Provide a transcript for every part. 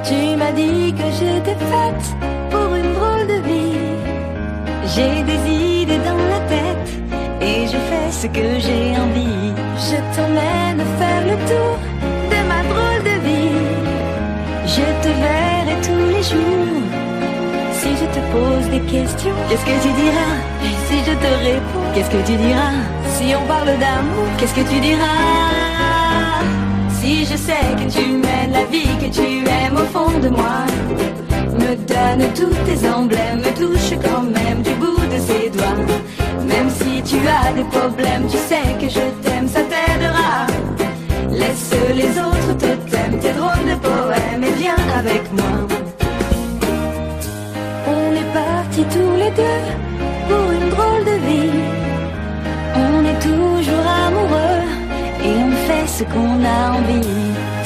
Tu m'as dit que j'étais faite pour une drôle de vie. J'ai des idées dans la tête et je fais ce que j'ai envie. Je t'emmène faire le tour de ma drôle de vie. Je te verrai tous les jours. Si je te pose des questions, qu'est-ce que tu diras? Et si je te réponds, qu'est-ce que tu diras? Si on parle d'amour, qu'est-ce que tu diras? Si je sais que tu mènes la vie que tu aimes au fond de moi, me donne tous tes emblèmes, me touche quand même du bout de ses doigts. Même si tu as des problèmes, tu sais que je t'aime, ça t'aidera. Laisse les autres te t'aiment, tes drôles de poèmes, et viens avec moi. On est partis tous les deux pour une drôle de vie. On est toujours amoureux et on fait ce qu'on a envie.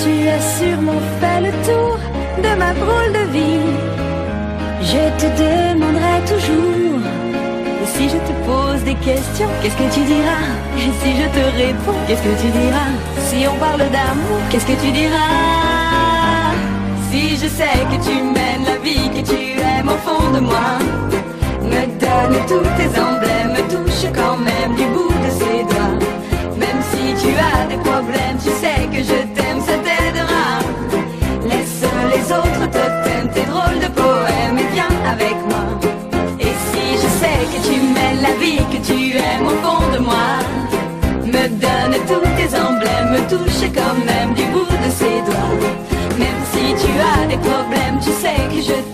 Tu as sûrement fait le tour de ma drôle de vie. Je te demanderai toujours. Et si je te pose des questions, qu'est-ce que tu diras? Et si je te réponds, qu'est-ce que tu diras? Si on parle d'amour, qu'est-ce que tu diras? Si je sais que tu mènes la vie que tu aimes au fond de moi, me donne tous tes emblèmes, me touche quand même du bout de ses doigts. Même si tu as des problèmes, tu sais que je t'aime, ça t'aidera. Laisse les autres te t'aiment, tes drôles de poèmes, et viens avec moi. Et si je sais que tu mènes la vie que tu aimes au fond de moi, me donne tous tes emblèmes, me touche quand même du bout de ses doigts. Même si tu as des problèmes, tu sais que je t'aime.